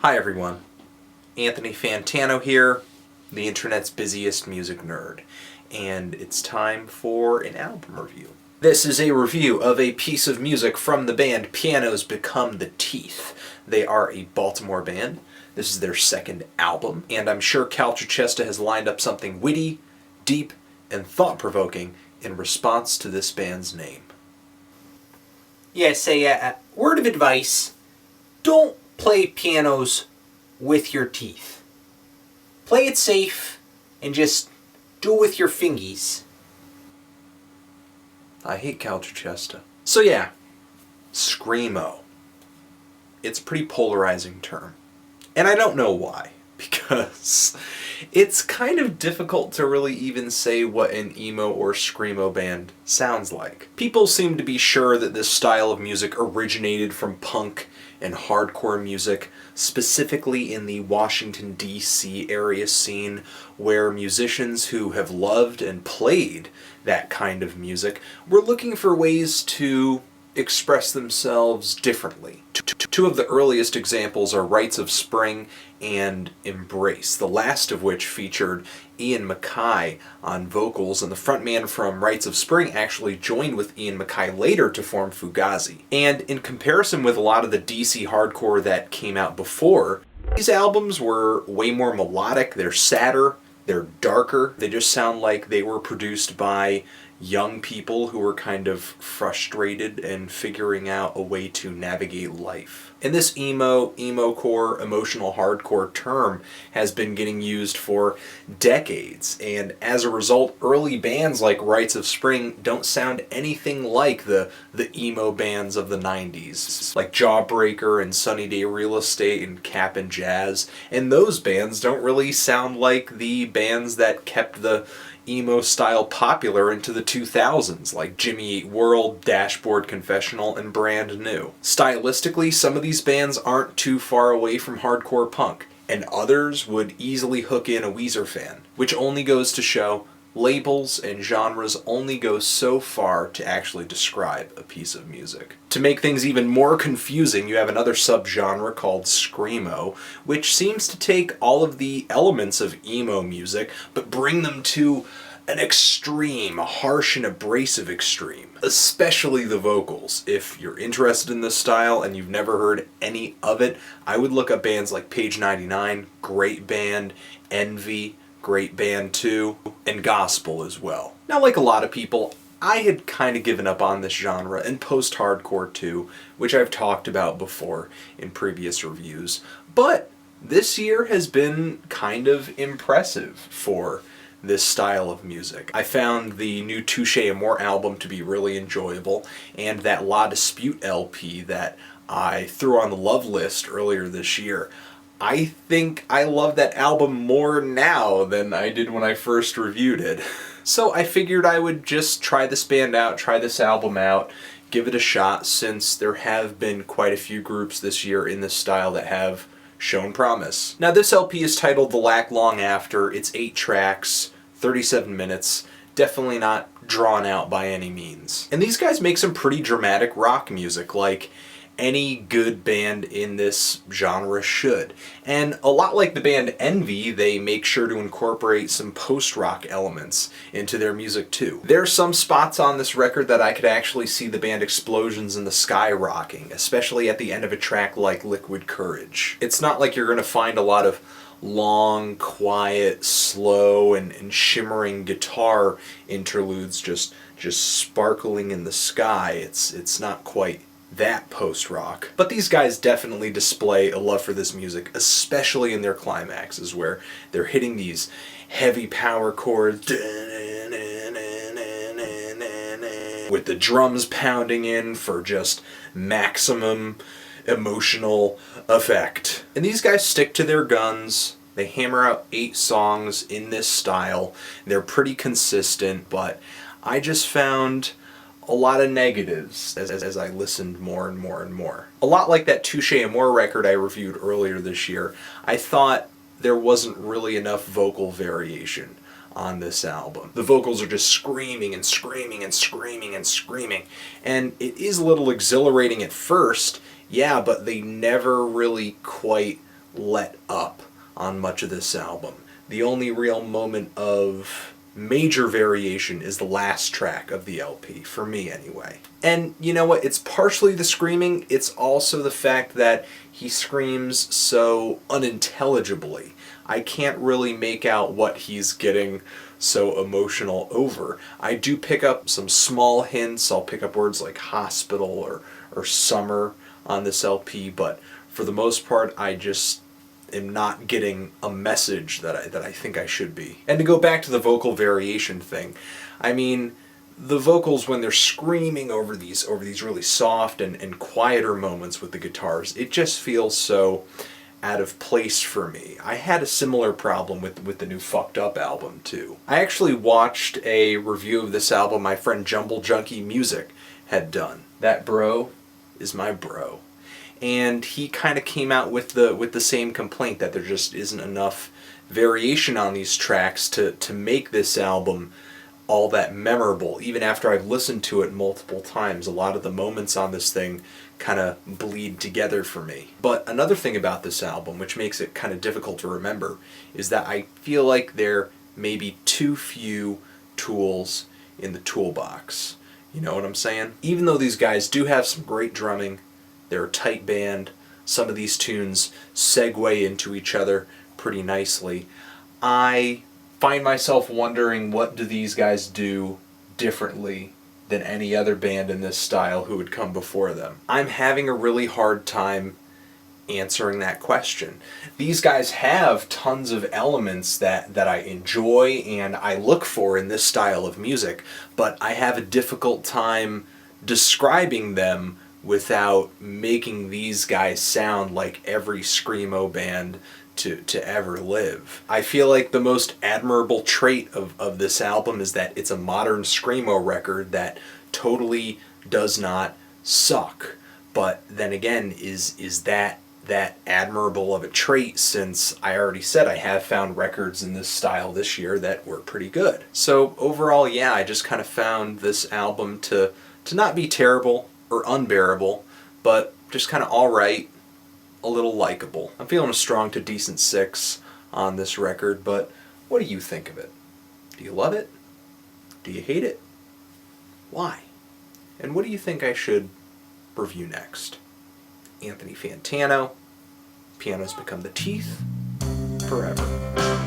Hi everyone, Anthony Fantano here, the internet's busiest music nerd, and it's time for an album review. This is a review of a piece of music from the band Pianos Become the Teeth. They are a Baltimore band. This is their second album, and I'm sure Caltrichesta has lined up something witty, deep, and thought-provoking in response to this band's name. Yes, a word of advice: don't play pianos with your teeth. Play it safe and just do it with your fingies. I hate Caltrichesta. So yeah, Screamo. It's a pretty polarizing term. And I don't know why, because it's kind of difficult to really even say what an emo or screamo band sounds like. People seem to be sure that this style of music originated from punk and hardcore music, specifically in the Washington, D.C. area scene, where musicians who have loved and played that kind of music were looking for ways to express themselves differently. Two of the earliest examples are Rites of Spring and Embrace, the last of which featured Ian MacKaye on vocals, and the frontman from Rites of Spring actually joined with Ian MacKaye later to form Fugazi. And in comparison with a lot of the DC hardcore that came out before, these albums were way more melodic, they're sadder, they're darker, they just sound like they were produced by young people who were kind of frustrated and figuring out a way to navigate life. And this emo-core, emotional hardcore term has been getting used for decades, and as a result, early bands like Rites of Spring don't sound anything like the emo bands of the 90s, like Jawbreaker and Sunny Day Real Estate and Cap and Jazz, and those bands don't really sound like the bands that kept the emo style popular into the 2000s, like Jimmy Eat World, Dashboard Confessional, and Brand New. Stylistically, some of these bands aren't too far away from hardcore punk, and others would easily hook in a Weezer fan, which only goes to show labels and genres only go so far to actually describe a piece of music. To make things even more confusing, you have another subgenre called Screamo, which seems to take all of the elements of emo music, but bring them to an extreme, a harsh and abrasive extreme, especially the vocals. If you're interested in this style and you've never heard any of it, I would look up bands like Page 99, great band, Envy, great band too, and gospel as well. Now, like a lot of people, I had kind of given up on this genre and post-hardcore too, which I've talked about before in previous reviews, but this year has been kind of impressive for this style of music. I found the new Touche Amore album to be really enjoyable, and that La Dispute LP that I threw on the love list earlier this year. I think I love that album more now than I did when I first reviewed it. So I figured I would just try this band out, try this album out, give it a shot, since there have been quite a few groups this year in this style that have shown promise. Now, this LP is titled The Lack Long After. It's 8 tracks, 37 minutes, definitely not drawn out by any means. And these guys make some pretty dramatic rock music, like any good band in this genre should. And a lot like the band Envy, they make sure to incorporate some post-rock elements into their music too. There are some spots on this record that I could actually see the band Explosions in the Sky rocking, especially at the end of a track like Liquid Courage. It's not like you're going to find a lot of long, quiet, slow, and shimmering guitar interludes just sparkling in the sky. It's not quite that post-rock. But these guys definitely display a love for this music, especially in their climaxes, where they're hitting these heavy power chords with the drums pounding in for just maximum emotional effect. And these guys stick to their guns. They hammer out 8 songs in this style. They're pretty consistent, but I just found a lot of negatives as I listened more and more and more. A lot like that Touche Amore record I reviewed earlier this year, I thought there wasn't really enough vocal variation on this album. The vocals are just screaming and screaming and screaming and screaming, and it is a little exhilarating at first, yeah, but they never really quite let up on much of this album. The only real moment of major variation is the last track of the LP, for me anyway. And you know what? It's partially the screaming, it's also the fact that he screams so unintelligibly. I can't really make out what he's getting so emotional over. I do pick up some small hints. I'll pick up words like hospital or summer on this LP, but for the most part, I just am not getting a message that I think I should be. And to go back to the vocal variation thing, I mean, the vocals, when they're screaming over these really soft and quieter moments with the guitars, it just feels so out of place for me. I had a similar problem with the new Fucked Up album too. I actually watched a review of this album my friend Jumble Junkie Music had done. That bro is my bro. And he kind of came out with the same complaint, that there just isn't enough variation on these tracks to make this album all that memorable. Even after I've listened to it multiple times, a lot of the moments on this thing kind of bleed together for me. But another thing about this album, which makes it kind of difficult to remember, is that I feel like there may be too few tools in the toolbox. You know what I'm saying? Even though these guys do have some great drumming, they're a tight band, some of these tunes segue into each other pretty nicely, I find myself wondering, what do these guys do differently than any other band in this style who would come before them? I'm having a really hard time answering that question. These guys have tons of elements that I enjoy and I look for in this style of music, but I have a difficult time describing them without making these guys sound like every Screamo band to ever live. I feel like the most admirable trait of this album is that it's a modern Screamo record that totally does not suck. But then again, is that admirable of a trait, since I already said I have found records in this style this year that were pretty good. So overall, yeah, I just kind of found this album to not be terrible or unbearable, but just kind of alright, a little likable. I'm feeling a strong to decent 6 on this record, but what do you think of it? Do you love it? Do you hate it? Why? And what do you think I should review next? Anthony Fantano, Pianos Become the Teeth, Forever.